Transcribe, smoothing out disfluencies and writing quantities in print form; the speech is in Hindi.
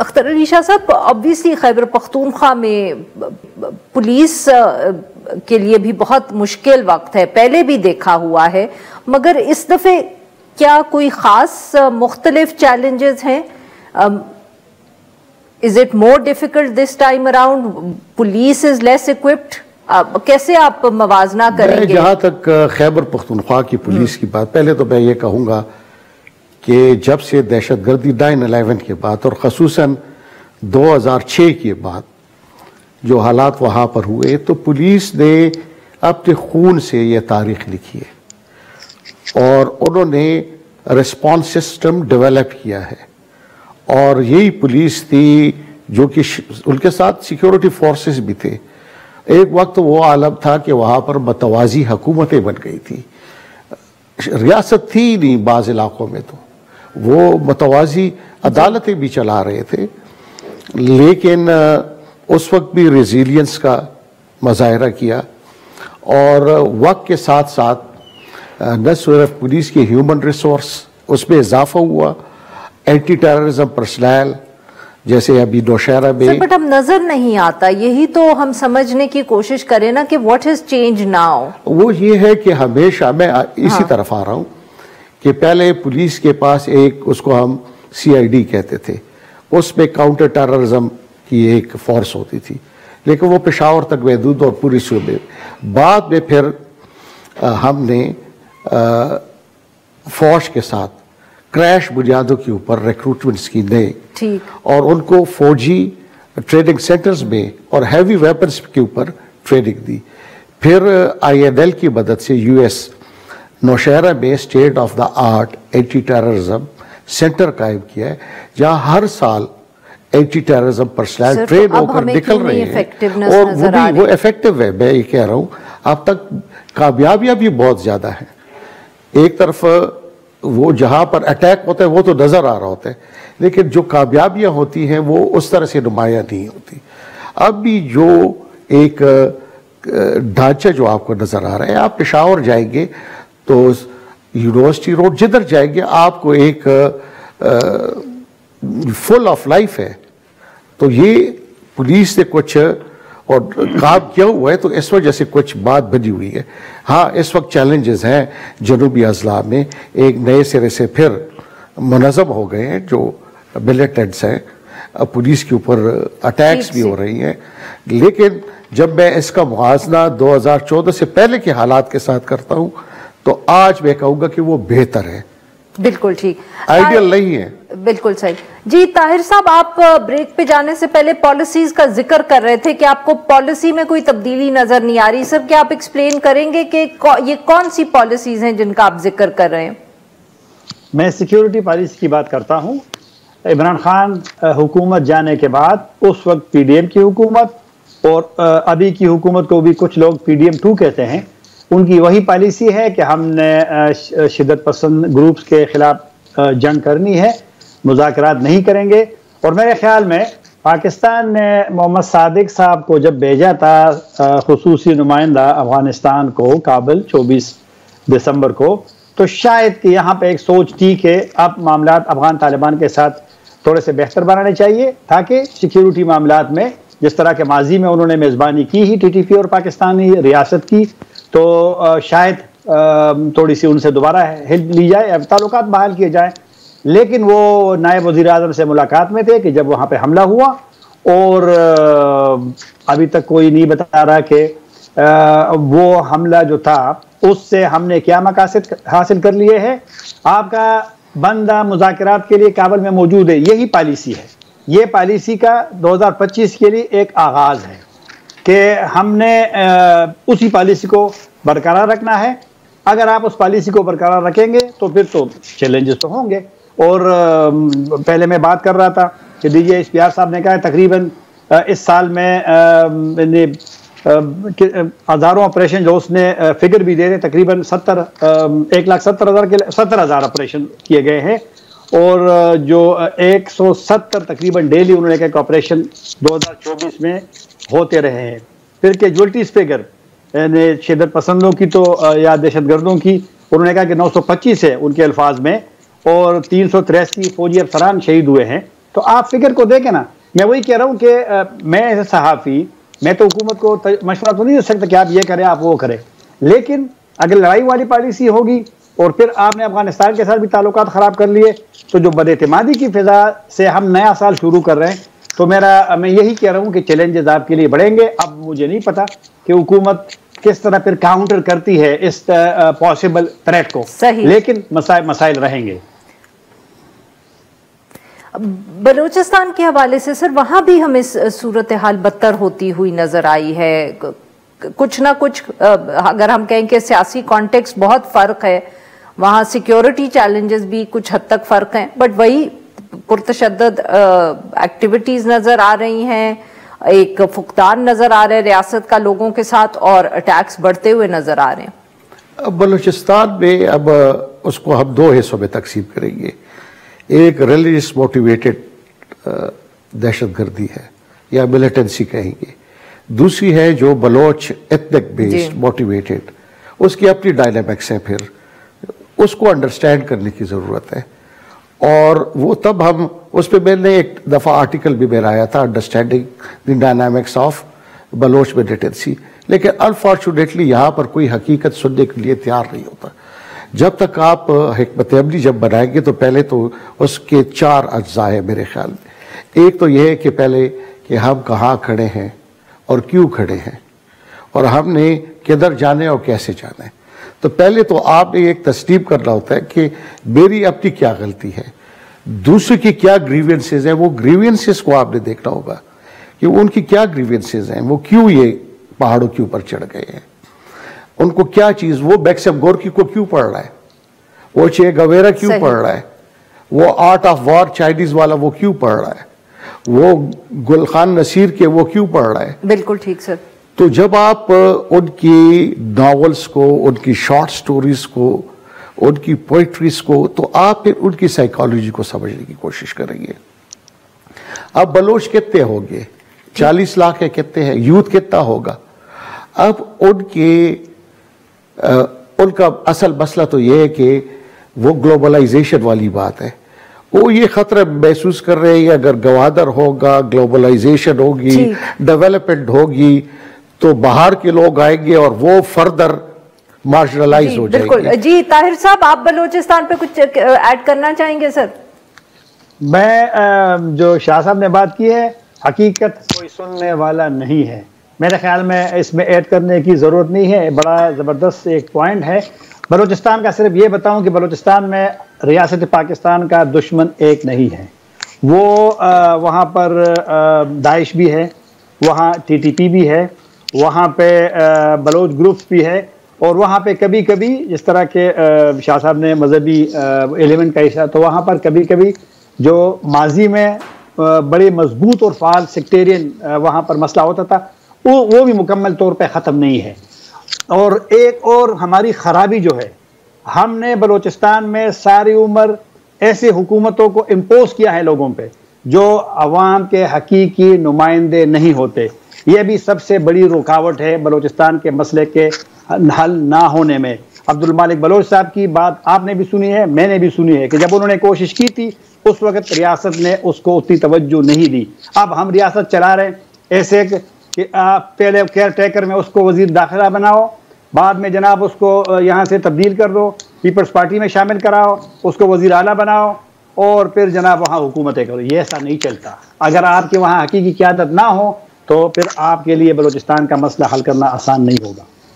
अख्तर अली शाह साहब, ऑब्वियसली खैबर पख्तूनख्वा में पुलिस के लिए भी बहुत मुश्किल वक्त है, पहले भी देखा हुआ है, मगर इस दफ़े क्या कोई ख़ास मुख्तलिफ चैलेंजेस हैं? Is it more difficult this time around? Police is less equipped? कैसे आप मवाजना करेंगे? जहाँ तक खैबर पख्तूनख्वा की पुलिस की बात, पहले तो मैं ये कहूँगा कि जब से दहशतगर्दी 9/11 के बाद और ख़ुसूसन 2006 के बाद जो हालात वहाँ पर हुए, तो पुलिस ने अपने खून से ये तारीख लिखी है और उन्होंने रिस्पॉन्स सिस्टम डेवलप किया है। और यही पुलिस थी जो कि उनके साथ सिक्योरिटी फोर्सेस भी थे। एक वक्त वो आलम था कि वहाँ पर मतवाजी हुकूमतें बन गई थी, रियासत थी नहीं बाज़ इलाकों में, तो वो मतवाजी अदालतें भी चला रहे थे। लेकिन उस वक्त भी रेजिलियंस का मुजाहरा किया और वक्त के साथ साथ न सिर्फ पुलिस की ह्यूमन रिसोर्स उसमें इजाफा हुआ, एंटी टेररिज्म पर्सनल जैसे अभी नौशहरा में। बट अब नजर नहीं आता, यही तो हम समझने की कोशिश करें ना कि व्हाट हैज चेंज नाउ। वो ये है कि हमेशा मैं इसी तरफ आ रहा हूँ कि पहले पुलिस के पास एक, उसको हम CID कहते थे, उसमें काउंटर टेररिज्म की एक फोर्स होती थी, लेकिन वो पेशावर तक महदूद और पूरी सूबे। बाद में फिर हमने फौज के साथ क्रैश बुनियादों के ऊपर रिक्रूटमेंट स्कीमें और उनको फौजी ट्रेनिंग सेंटर्स में और हैवी वेपन्स के ऊपर ट्रेनिंग दी। फिर INL की मदद से US नौशहरा में state of the art anti terrorism centre कायम किया है, जहां हर साल एंटी टेररिज्म पर्सनल ट्रेन होकर निकल रहे हैं और वो इफेक्टिव है। मैं ये कह रहा हूँ, अब तक कामयाबियां भी बहुत ज्यादा है। एक तरफ वो जहां पर अटैक होता है वो तो नजर आ रहा होता है, लेकिन जो कामयाबियां होती हैं वो उस तरह से नुमायां नहीं होती। अब भी जो एक ढांचा जो आपको नजर आ रहा है, आप पेशावर जाएंगे तो यूनिवर्सिटी रोड जिधर जाएंगे आपको एक फुल ऑफ लाइफ है। तो ये पुलिस ने कुछ और काम किया हुआ है, तो इस वजह से कुछ बात बनी हुई है। हाँ, इस वक्त चैलेंजेस हैं जनूबी अजला में, एक नए सिरे से फिर मुनज़्ज़म हो गए हैं जो मिलिटेंट्स हैं, पुलिस के ऊपर अटैक्स भी हो रही हैं। लेकिन जब मैं इसका मुआवजा 2014 से पहले के हालात के साथ करता हूँ, तो आज मैं कहूँगा कि वो बेहतर है। बिल्कुल ठीक, आइडियल नहीं है। बिल्कुल सही जी। ताहिर साहब, आप ब्रेक पे जाने से पहले पॉलिसीज का जिक्र कर रहे थे कि आपको पॉलिसी में कोई तब्दीली नजर नहीं आ रही। सर, क्या आप एक्सप्लेन करेंगे कि ये कौन सी पॉलिसीज हैं जिनका आप जिक्र कर रहे हैं? मैं सिक्योरिटी पॉलिसी की बात करता हूं। इमरान खान हुकूमत जाने के बाद उस वक्त PDM की हुकूमत और अभी की हुकूमत को भी कुछ लोग PDM2 कहते हैं, उनकी वही पॉलिसी है कि हमने शिद्दत पसंद ग्रुप्स के खिलाफ जंग करनी है, मुज़ाकरात नहीं करेंगे। और मेरे ख्याल में पाकिस्तान ने मोहम्मद सादिक साहब को जब भेजा था खुसूसी नुमाइंदा अफगानिस्तान को काबुल 24 दिसंबर को, तो शायद कि यहाँ पे एक सोच थी कि अब मामलात अफगान तालिबान के साथ थोड़े से बेहतर बनाने चाहिए, ताकि सिक्योरिटी मामलात में जिस तरह के माजी में उन्होंने मेज़बानी की ही TTP और पाकिस्तानी रियासत की, तो शायद थोड़ी सी उनसे दोबारा हेल्प ली जाए, ताल्लुकात बहाल किए जाए। लेकिन वो नायब वज़ीर आज़म से मुलाकात में थे कि जब वहाँ पे हमला हुआ, और अभी तक कोई नहीं बता रहा कि वो हमला जो था उससे हमने क्या मकासद हासिल कर लिए हैं। आपका बंदा मुज़ाकरात के लिए काबुल में मौजूद है, यही पॉलिसी है। ये पॉलिसी का 2025 के लिए एक आगाज़ है कि हमने उसी पॉलिसी को बरकरार रखना है। अगर आप उस पॉलिसी को बरकरार रखेंगे तो फिर तो चैलेंजेस तो होंगे। और पहले मैं बात कर रहा था कि DJ इश्तियाक साहब ने कहा तकरीबन इस साल में हज़ारों ऑपरेशन जो उसने फिगर भी दे रहे, तकरीबन 1,70,000 ऑपरेशन किए गए हैं, और जो 170 तकरीबन डेली उन्होंने कहा ऑपरेशन 2024 में होते रहे हैं। फिर कैजुअल्टीज फिगर यानी शिद्दत पसंदों की तो या दहशतगर्दों की उन्होंने कहा कि 925 है उनके अल्फाज में, और 383 फौजी अफसरान शहीद हुए हैं। तो आप फिगर को देखें ना। मैं वही कह रहा हूँ कि मैं ऐसे सहाफ़ी, मैं तो हुकूमत को मशवरा तो नहीं दे सकता कि आप ये करें आप वो करें, लेकिन अगर लड़ाई वाली पॉलिसी होगी और फिर आपने अफगानिस्तान के साथ भी ताल्लुकात ख़राब कर लिए, तो जो बदएतमादी की फिजा से हम नया साल शुरू कर रहे हैं, तो मैं यही कह रहा हूँ कि चैलेंजेस आपके लिए बढ़ेंगे। अब मुझे नहीं पता कि हुकूमत किस तरह फिर काउंटर करती है इस पॉसिबल थ्रेट को, लेकिन मसाइल रहेंगे। बलूचिस्तान के हवाले से सर, वहां भी हमें सूरत हाल बदतर होती हुई नजर आई है। कुछ ना कुछ अगर हम कहें कि सियासी कॉन्टेक्स्ट बहुत फर्क है, वहां सिक्योरिटी चैलेंजेस भी कुछ हद तक फर्क हैं, बट वही पुरतशद्दद एक्टिविटीज नजर आ रही हैं, एक फुकदान नजर आ रहा है रियासत का लोगों के साथ, और अटैक्स बढ़ते हुए नजर आ रहे हैं। अब बलूचिस्तान में अब उसको हम दो हिस्सों में तकसीम करेंगे। एक रिलीजियस मोटिवेटेड दहशतगर्दी है या मिलिटेंसी कहेंगे, दूसरी है जो बलोच एथनिक बेस्ड मोटिवेटेड, उसकी अपनी डायनामिक्स है, फिर उसको अंडरस्टैंड करने की ज़रूरत है। और वो तब हम उस पर मैंने एक दफ़ा आर्टिकल भी मेरा आया था, understanding the dynamics of Baloch militancy, लेकिन अनफॉर्चुनेटली यहाँ पर कोई हकीकत सुनने के लिए तैयार नहीं होता। जब तक आप हिकमत अमली जब बनाएंगे तो पहले तो उसके चार अज्जा है मेरे ख्याल में। एक तो यह है कि पहले कि हम कहाँ खड़े हैं और क्यों खड़े हैं, और हमने किधर जाने और कैसे जाना है। तो पहले तो आपने एक तस्लीम करना होता है कि मेरी अपनी क्या गलती है, दूसरे की क्या ग्रीवियंसेस हैं, वो ग्रीवियंसेस को आपने देखना होगा कि उनकी क्या ग्रीवियंसेस हैं, वो क्यों ये पहाड़ों के ऊपर चढ़ गए हैं, उनको क्या चीज़, वो मैक्सिम गोरकी को क्यों पढ़ रहा है, वो चे गवेरा क्यों पढ़ रहा है, वो आर्ट ऑफ वॉर चाइनीज वाला वो क्यों पढ़ रहा है, वो गुलखान नसीर के वो क्यों पढ़ रहा है। बिल्कुल ठीक सर। तो जब आप उनकी नॉवेल्स को, उनकी शॉर्ट स्टोरीज को, उनकी पोइट्रीज को, तो आप फिर उनकी साइकोलॉजी को समझने की कोशिश करेंगे। अब बलोच कितने होंगे, 40 लाख है, कितने हैं, यूथ कितना होगा। अब उनका असल मसला तो यह है कि वो ग्लोबलाइजेशन वाली बात है, वो ये खतरा महसूस कर रहे हैं अगर गवादर होगा, ग्लोबलाइजेशन होगी, डेवलपमेंट होगी, तो बाहर के लोग आएंगे और वो फर्दर मार्जिनलाइज हो जाएंगे। जी ताहिर साहब, आप बलूचिस्तान पे कुछ ऐड करना चाहेंगे सर? मैं जो शाह साहब ने बात की है, हकीकत कोई सुनने वाला नहीं है, मेरे ख्याल में इसमें ऐड करने की ज़रूरत नहीं है। बड़ा ज़बरदस्त एक पॉइंट है बलूचिस्तान का। सिर्फ ये बताऊं कि बलूचिस्तान में रियासत पाकिस्तान का दुश्मन एक नहीं है, वो वहाँ पर दाइश भी है, वहाँ TTP भी है, वहाँ पे बलोच ग्रुप्स भी है, और वहाँ पे कभी कभी जिस तरह के शाह साहब ने मजहबी एलिमेंट का हिस्सा, तो वहाँ पर कभी कभी जो माजी में बड़े मजबूत और फाल सेक्टेरियन वहाँ पर मसला होता था, वो भी मुकम्मल तौर पे ख़त्म नहीं है। और एक और हमारी ख़राबी जो है, हमने बलूचिस्तान में सारी उम्र ऐसे हुकूमतों को इम्पोज किया है लोगों पे जो अवाम के हकीकी नुमाइंदे नहीं होते। यह भी सबसे बड़ी रुकावट है बलूचिस्तान के मसले के हल ना होने में। अब्दुल मालिक बलोच साहब की बात आपने भी सुनी है, मैंने भी सुनी है कि जब उन्होंने कोशिश की थी उस वक्त रियासत ने उसको उतनी तवज्जो नहीं दी। अब हम रियासत चला रहे हैं ऐसे कि आप पहले केयर टेकर में उसको वजीर दाखिला बनाओ, बाद में जनाब उसको यहाँ से तब्दील कर दो, पीपल्स पार्टी में शामिल कराओ, उसको वजीर आला बनाओ, और फिर जनाब वहाँ हुकूमतें करो। ये ऐसा नहीं चलता। अगर आपके वहाँ हकीकी क़यादत ना हो तो फिर आपके लिए बलूचिस्तान का मसला हल करना आसान नहीं होगा।